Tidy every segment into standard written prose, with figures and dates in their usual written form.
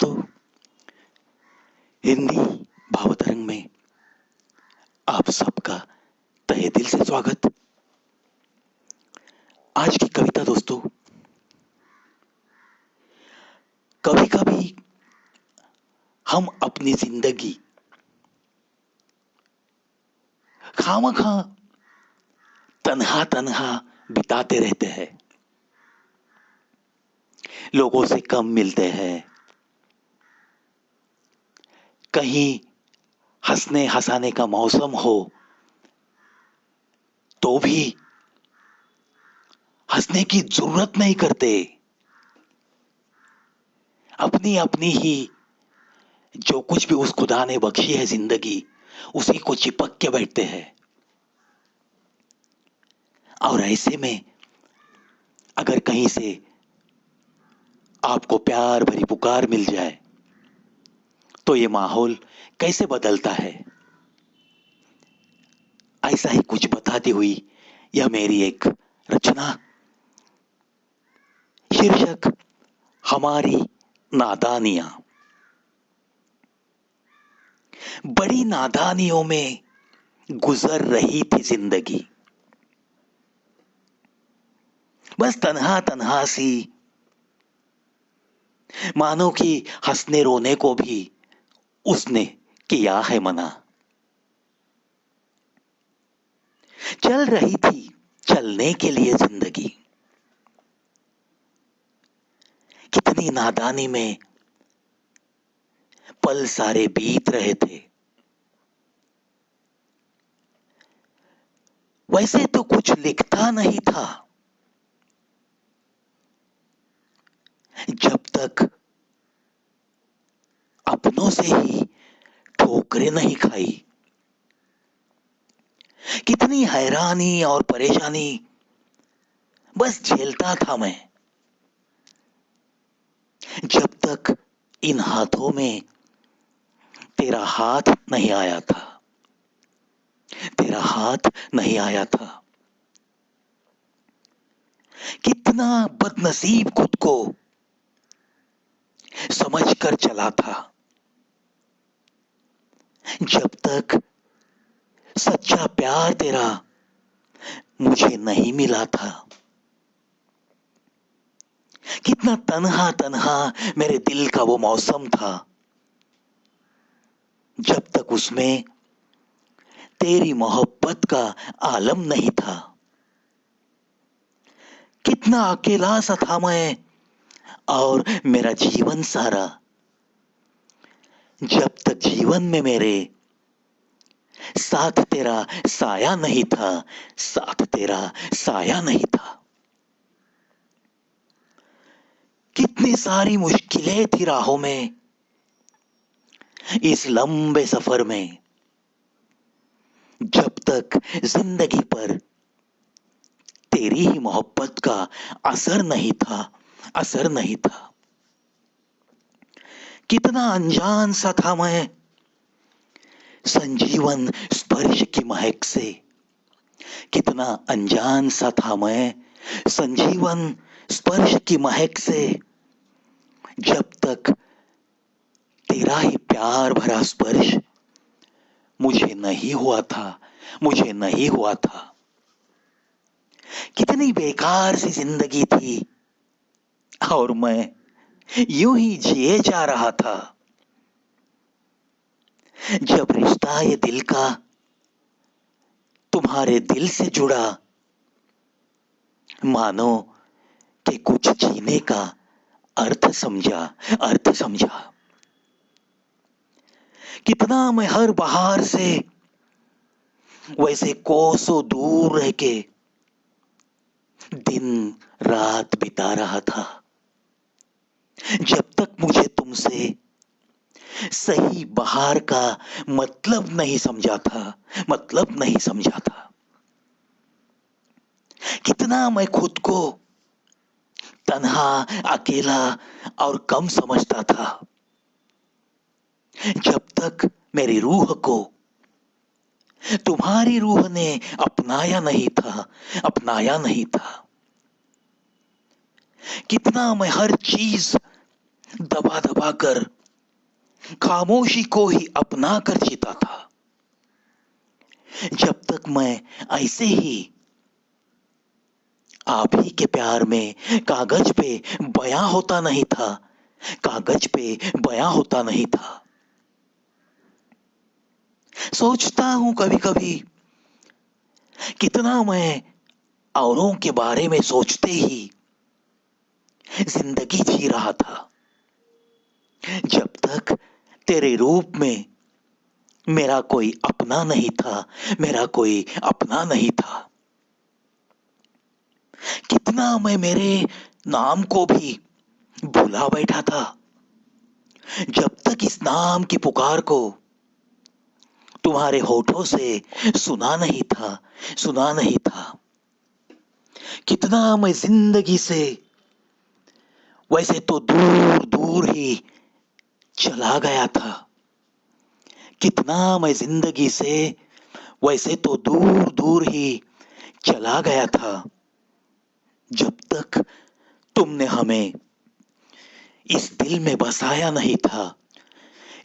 दोस्तों, हिंदी भावतरंग में आप सबका तहे दिल से स्वागत। आज की कविता दोस्तों, कभी कभी हम अपनी जिंदगी खामखा तन्हा तन्हा बिताते रहते हैं, लोगों से कम मिलते हैं, कहीं हंसने हंसाने का मौसम हो तो भी हंसने की जरूरत नहीं करते, अपनी अपनी ही जो कुछ भी उस खुदा ने बख्शी है जिंदगी, उसी को चिपक के बैठते हैं। और ऐसे में अगर कहीं से आपको प्यार भरी पुकार मिल जाए तो ये माहौल कैसे बदलता है। ऐसा ही कुछ बताती हुई यह मेरी एक रचना, शीर्षक हमारी नादानियां। बड़ी नादानियों में गुजर रही थी जिंदगी, बस तन्हा तन्हा सी, मानो कि हंसने रोने को भी उसने किया है मना। चल रही थी चलने के लिए जिंदगी, कितनी नादानी में पल सारे बीत रहे थे। वैसे तो कुछ लिखता नहीं था, जब तक अपनों से ही ठोकरें नहीं खाई। कितनी हैरानी और परेशानी बस झेलता था मैं, जब तक इन हाथों में तेरा हाथ नहीं आया था, तेरा हाथ नहीं आया था। कितना बदनसीब खुद को समझकर चला था, जब तक सच्चा प्यार तेरा मुझे नहीं मिला था। कितना तन्हा तन्हा मेरे दिल का वो मौसम था, जब तक उसमें तेरी मोहब्बत का आलम नहीं था। कितना अकेला सा था मैं और मेरा जीवन सारा, जब तक जीवन में मेरे साथ तेरा साया नहीं था, साथ तेरा साया नहीं था। कितनी सारी मुश्किलें थी राहों में, इस लंबे सफर में, जब तक जिंदगी पर तेरी ही मोहब्बत का असर नहीं था, असर नहीं था। कितना अनजान सा था मैं संजीवन स्पर्श की महक से, कितना अनजान सा था मैं संजीवन स्पर्श की महक से, जब तक तेरा ही प्यार भरा स्पर्श मुझे नहीं हुआ था, मुझे नहीं हुआ था। कितनी बेकार सी जिंदगी थी और मैं यूं ही जिए जा रहा था, जब रिश्ता ये दिल का तुम्हारे दिल से जुड़ा, मानो कि कुछ जीने का अर्थ समझा, अर्थ समझा। कितना मैं हर बहार से वैसे कोसों दूर रह के दिन रात बिता रहा था, जब तक मुझे तुमसे सही बहार का मतलब नहीं समझा था, मतलब नहीं समझा था। कितना मैं खुद को तन्हा, अकेला और कम समझता था, जब तक मेरी रूह को तुम्हारी रूह ने अपनाया नहीं था, अपनाया नहीं था। कितना मैं हर चीज दबा दबा कर खामोशी को ही अपना कर जीता था। जब तक मैं ऐसे ही आप ही के प्यार में कागज पे बयां होता नहीं था, कागज पे बयां होता नहीं था। सोचता हूं कभी कभी कितना मैं औरों के बारे में सोचते ही जिंदगी जी रहा था, जब तक तेरे रूप में मेरा कोई अपना नहीं था, मेरा कोई अपना नहीं था। कितना मैं मेरे नाम को भी भुला बैठा था, जब तक इस नाम की पुकार को तुम्हारे होठों से सुना नहीं था, सुना नहीं था। कितना मैं जिंदगी से वैसे तो दूर दूर ही चला गया था, कितना मैं जिंदगी से वैसे तो दूर दूर ही चला गया था, जब तक तुमने हमें इस दिल में बसाया नहीं था,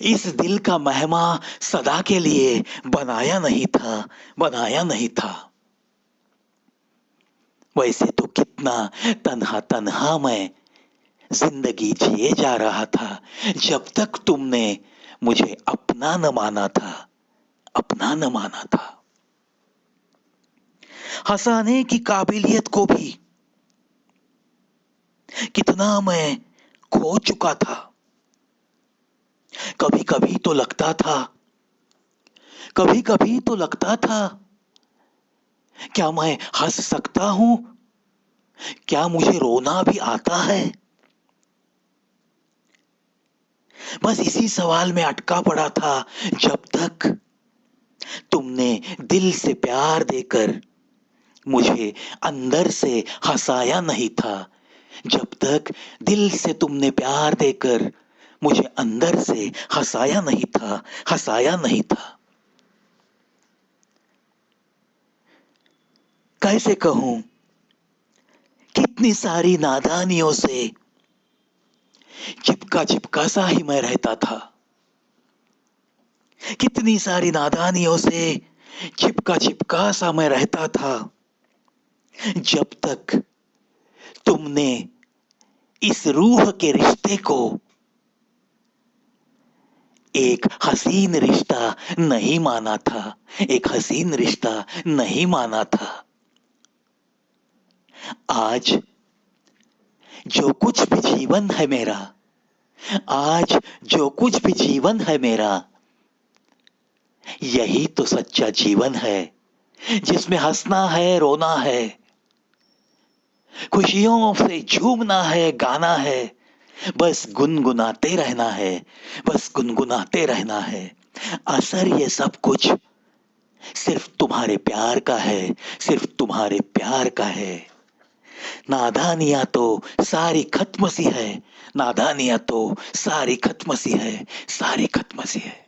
इस दिल का मेहमा सदा के लिए बनाया नहीं था, बनाया नहीं था। वैसे तो कितना तन्हा तन्हा मैं जिंदगी जिए जा रहा था, जब तक तुमने मुझे अपना न माना था, अपना न माना था। हंसाने की काबिलियत को भी कितना मैं खो चुका था। कभी कभी तो लगता था, कभी कभी तो लगता था, क्या मैं हंस सकता हूं? क्या मुझे रोना भी आता है? बस इसी सवाल में अटका पड़ा था, जब तक तुमने दिल से प्यार देकर मुझे अंदर से हंसाया नहीं था, जब तक दिल से तुमने प्यार देकर मुझे अंदर से हंसाया नहीं था, हंसाया नहीं था। कैसे कहूं, कितनी सारी नादानियों से चिपका चिपका सा ही मैं रहता था, कितनी सारी नादानियों से चिपका चिपका सा मैं रहता था, जब तक तुमने इस रूह के रिश्ते को एक हसीन रिश्ता नहीं माना था, एक हसीन रिश्ता नहीं माना था। आज जो कुछ भी जीवन है मेरा, आज जो कुछ भी जीवन है मेरा, यही तो सच्चा जीवन है, जिसमें हंसना है, रोना है, खुशियों से झूमना है, गाना है, बस गुनगुनाते रहना है, बस गुनगुनाते रहना है। असर ये सब कुछ सिर्फ तुम्हारे प्यार का है, सिर्फ तुम्हारे प्यार का है। नादानियां तो सारी खत्म सी है, नादानियां तो सारी खत्म सी है, सारी खत्म सी है।